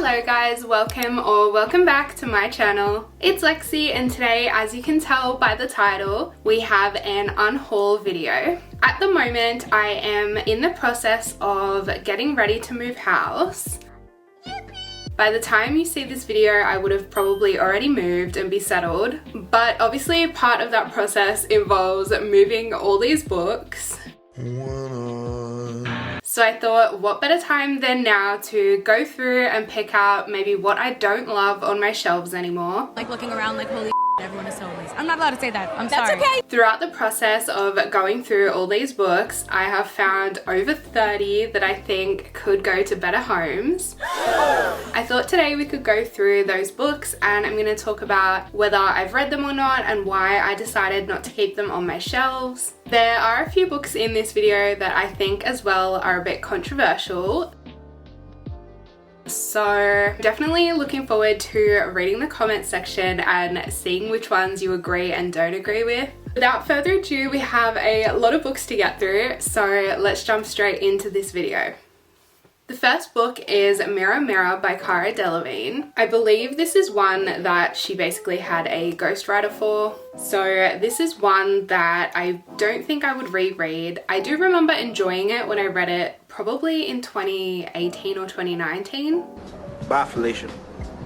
Hello guys, welcome back to my channel. It's Lexi and today, as you can tell by the title, we have an unhaul video. At the moment I am in the process of getting ready to move house. By the time you see this video, I would have probably already moved and be settled, but obviously part of that process involves moving all these books. So I thought, what better time than now to go through and pick out maybe what I don't love on my shelves anymore. Like looking around like, holy everyone is so lazy. I'm not allowed to say that. I'm sorry. That's okay. Throughout the process of going through all these books, I have found over 30 that I think could go to better homes. I thought today we could go through those books and I'm going to talk about whether I've read them or not and why I decided not to keep them on my shelves. There are a few books in this video that I think as well are a bit controversial. So definitely looking forward to reading the comment section and seeing which ones you agree and don't agree with. Without further ado, we have a lot of books to get through, so let's jump straight into this video. The first book is Mirror Mirror by Cara Delevingne. I believe this is one that she basically had a ghostwriter for. So this is one that I don't think I would reread. I do remember enjoying it when I read it probably in 2018 or 2019. Bye, Felicia.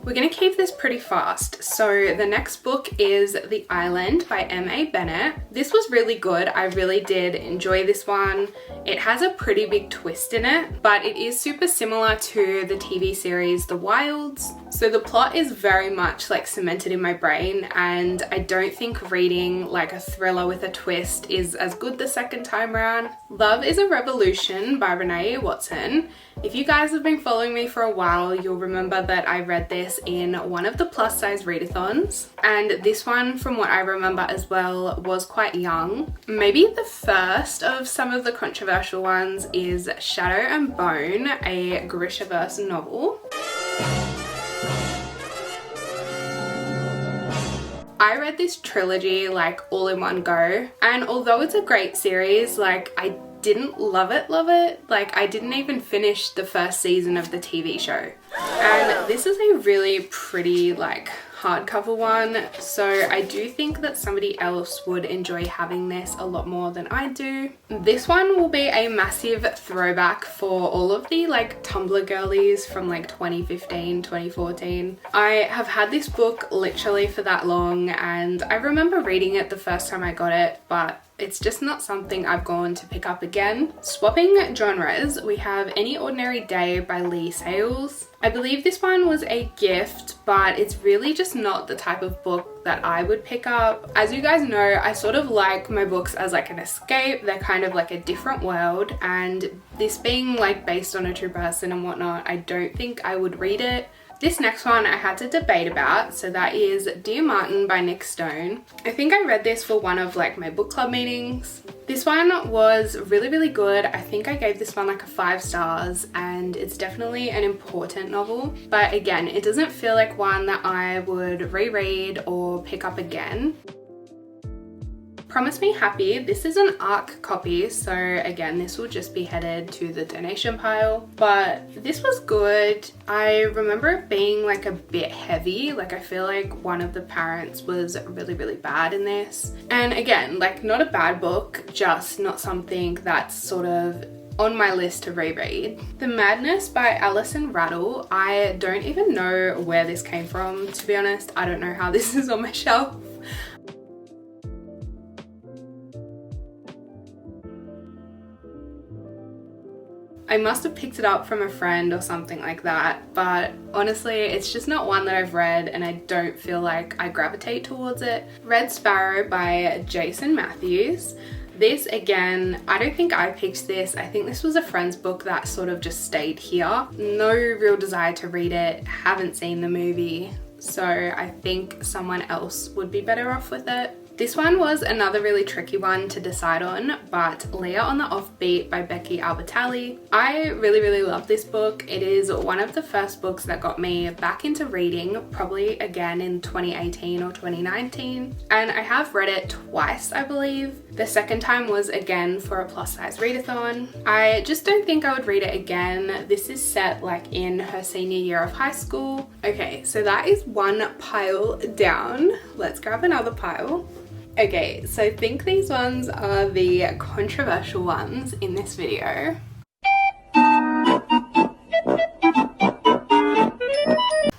We're going to keep this pretty fast. So the next book is The Island by M.A. Bennett. This was really good. I really did enjoy this one. It has a pretty big twist in it, but it is super similar to the TV series The Wilds. So the plot is very much like cemented in my brain, and I don't think reading like a thriller with a twist is as good the second time around. Love is a Revolution by Renee Watson. If you guys have been following me for a while, you'll remember that I read this in one of the plus size readathons, and this one, from what I remember as well, was quite young. Maybe the first of some of the controversial ones is Shadow and Bone, a Grishaverse novel. I read this trilogy like all in one go, and although it's a great series, like I didn't love it. Like I didn't even finish the first season of the TV show. And this is a really pretty like hardcover one, so I do think that somebody else would enjoy having this a lot more than I do. This one will be a massive throwback for all of the like Tumblr girlies from like 2015, 2014. I have had this book literally for that long, and I remember reading it the first time I got it, but it's just not something I've gone to pick up again. Swapping genres, we have Any Ordinary Day by Lee Sales. I believe this one was a gift, but it's really just not the type of book that I would pick up. As you guys know, I sort of like my books as like an escape. They're kind of like a different world, and this being like based on a true person and whatnot, I don't think I would read it. This next one I had to debate about, so that is Dear Martin by Nick Stone. I think I read this for one of like my book club meetings. This one was really good. I think I gave this one like a 5 stars, and it's definitely an important novel. But again, it doesn't feel like one that I would reread or pick up again. Promise Me Happy. This is an ARC copy, so again, this will just be headed to the donation pile, but this was good. I remember it being like a bit heavy. Like I feel like one of the parents was really bad in this. And again, like not a bad book, just not something that's sort of on my list to reread. The Madness by Alison Rattle. I don't even know where this came from, to be honest. I don't know how this is on my shelf. I must have picked it up from a friend or something like that, but honestly, it's just not one that I've read and I don't feel like I gravitate towards it. Red Sparrow by Jason Matthews. This, again, I don't think I picked this. I think this was a friend's book that sort of just stayed here. No real desire to read it, haven't seen the movie, so I think someone else would be better off with it. This one was another really tricky one to decide on, but Leah on the Offbeat by Becky Albertalli. I really love this book. It is one of the first books that got me back into reading, probably again in 2018 or 2019. And I have read it twice, I believe. The second time was again for a plus size readathon. I just don't think I would read it again. This is set like in her senior year of high school. Okay, so that is one pile down. Let's grab another pile. Okay, so I think these ones are the controversial ones in this video.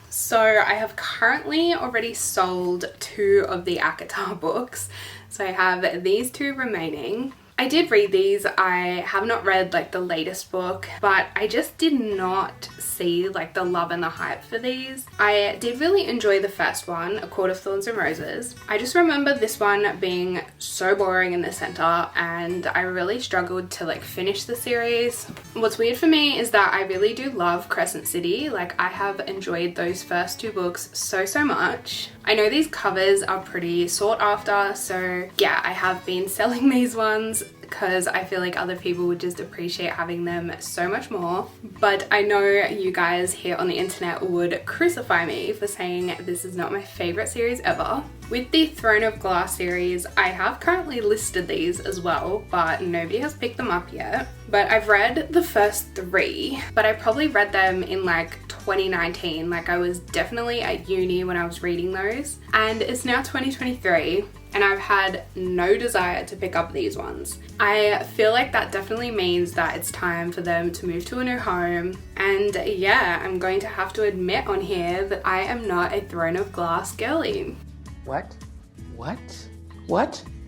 So I have currently already sold 2 of the ACOTAR books. So I have these 2 remaining. I did read these. I have not read like the latest book, but I just did not see like the love and the hype for these. I did really enjoy the first one, A Court of Thorns and Roses. I just remember this one being so boring in the center, and I really struggled to like finish the series. What's weird for me is that I really do love Crescent City. Like I have enjoyed those first 2 books so much. I know these covers are pretty sought after, so yeah, I have been selling these ones because I feel like other people would just appreciate having them so much more. But I know you guys here on the internet would crucify me for saying this is not my favorite series ever. With the Throne of Glass series, I have currently listed these as well, but nobody has picked them up yet. But I've read the first 3, but I probably read them in like 2019. Like I was definitely at uni when I was reading those, and it's now 2023 and I've had no desire to pick up these ones. I feel like that definitely means that it's time for them to move to a new home. And yeah, I'm going to have to admit on here that I am not a Throne of Glass girly. What?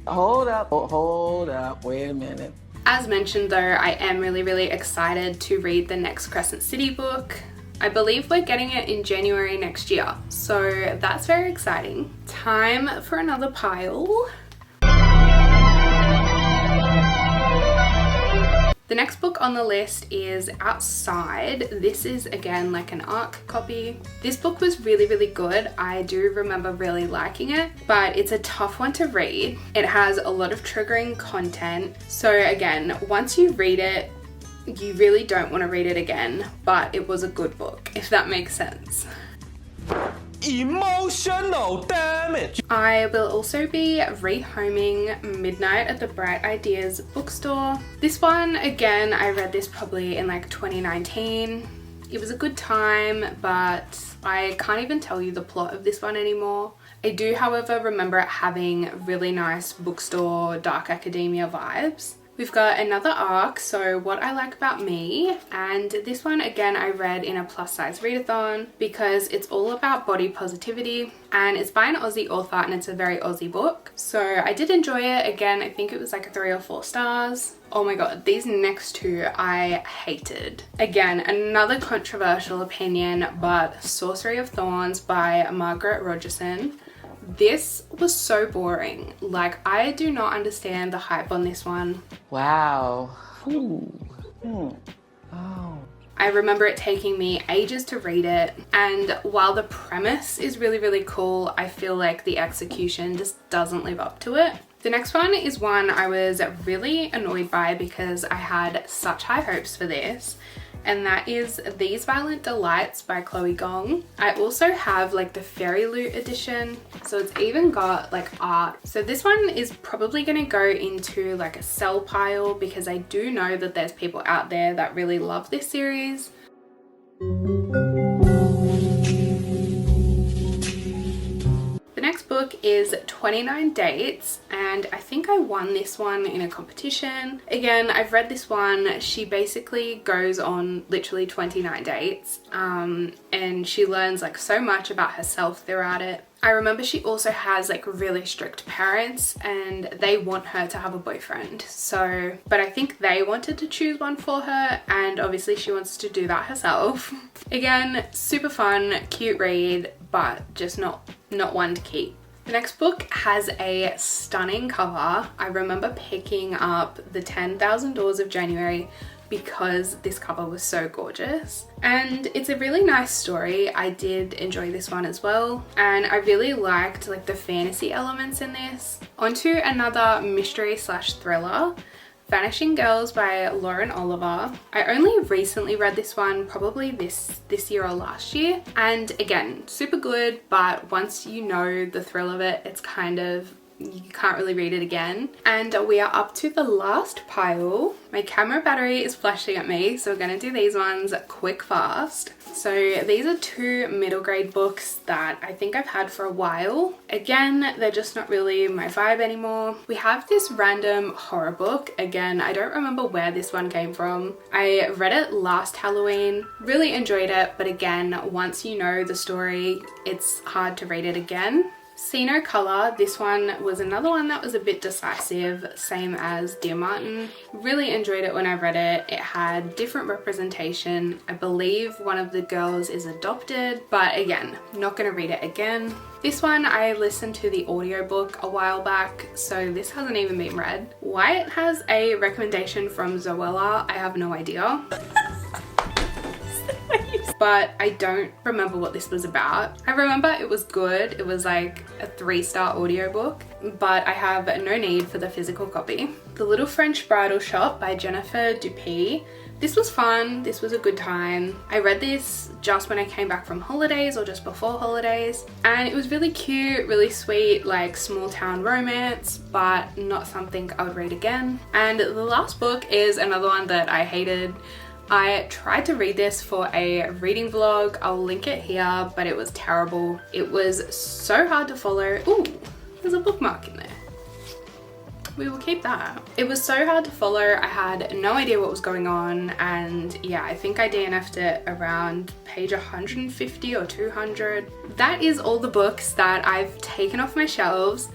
Hold up, wait a minute. As mentioned though, I am really excited to read the next Crescent City book. I believe we're getting it in January next year, so that's very exciting. Time for another pile. The next book on the list is Outside. This is again like an ARC copy. This book was really good. I do remember really liking it, but it's a tough one to read. It has a lot of triggering content. So again, once you read it, you really don't want to read it again, but it was a good book, if that makes sense. Emotional damage. I will also be rehoming Midnight at the Bright Ideas bookstore. This one, again, I read this probably in like 2019. It was a good time, but I can't even tell you the plot of this one anymore. I do, however, remember it having really nice bookstore, dark academia vibes. We've got another ARC, So What I Like About Me, and this one again I read in a plus size readathon because it's all about body positivity, and it's by an Aussie author and it's a very Aussie book. So I did enjoy it. Again, I think it was like 3 or 4 stars. Oh my god, these next 2 I hated. Again, another controversial opinion, but Sorcery of Thorns by Margaret Rogerson. This was so boring. Like, I do not understand the hype on this one. Wow. I remember it taking me ages to read it, and while the premise is really cool, I feel like the execution just doesn't live up to it. The next one is one I was really annoyed by because I had such high hopes for this, and that is These Violent Delights by Chloe Gong. I also have like the Fairy Loot edition, so it's even got like art. So this one is probably gonna go into like a sell pile because I do know that there's people out there that really love this series. The next book is 29 Dates, and I think I won this one in a competition. Again, I've read this one. She basically goes on literally 29 dates, and she learns like so much about herself throughout it. I remember she also has like really strict parents and they want her to have a boyfriend. So, but I think they wanted to choose one for her, and obviously she wants to do that herself. Again, super fun, cute read, but just not one to keep. The next book has a stunning cover. I remember picking up the 10,000 Doors of January because this cover was so gorgeous. And it's a really nice story. I did enjoy this one as well, and I really liked like the fantasy elements in this. Onto another mystery slash thriller, Vanishing Girls by Lauren Oliver. I only recently read this one, probably this year or last year, and again, super good, but once you know the thrill of it, it's kind of, you can't really read it again. And we are up to the last pile. My camera battery is flashing at me, so we're gonna do these ones quick fast. So these are 2 middle grade books that I think I've had for a while. Again, they're just not really my vibe anymore. We have this random horror book. Again, I don't remember where this one came from. I read it last Halloween, really enjoyed it, but again, once you know the story, it's hard to read it again. See No Colour, this one was another one that was a bit decisive, same as Dear Martin. Really enjoyed it when I read it. It had different representation. I believe one of the girls is adopted, but again, not gonna read it again. This one I listened to the audiobook a while back, so this hasn't even been read. Why it has a recommendation from Zoella, I have no idea. But I don't remember what this was about. I remember it was good. It was like a 3-star audiobook, but I have no need for the physical copy. The Little French Bridal Shop by Jennifer Dupuy. This was fun. This was a good time. I read this just when I came back from holidays or just before holidays, and it was really cute, really sweet, like small town romance, but not something I would read again. And the last book is another one that I hated. I tried to read this for a reading vlog. I'll link it here, but it was terrible. It was so hard to follow. Ooh, there's a bookmark in there. We will keep that. It was so hard to follow. I had no idea what was going on, and yeah, I think I DNF'd it around page 150 or 200. That is all the books that I've taken off my shelves.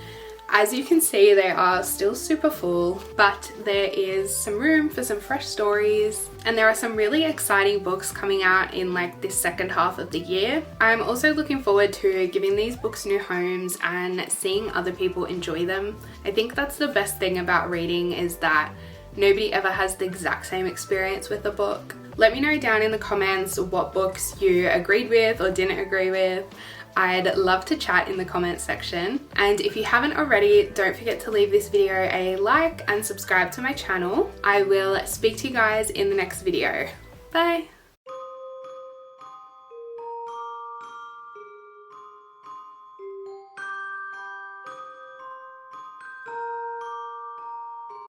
As you can see, they are still super full, but there is some room for some fresh stories, and there are some really exciting books coming out in like this second half of the year. I'm also looking forward to giving these books new homes and seeing other people enjoy them. I think that's the best thing about reading, is that nobody ever has the exact same experience with a book. Let me know down in the comments what books you agreed with or didn't agree with. I'd love to chat in the comments section. And if you haven't already, don't forget to leave this video a like and subscribe to my channel. I will speak to you guys in the next video. Bye!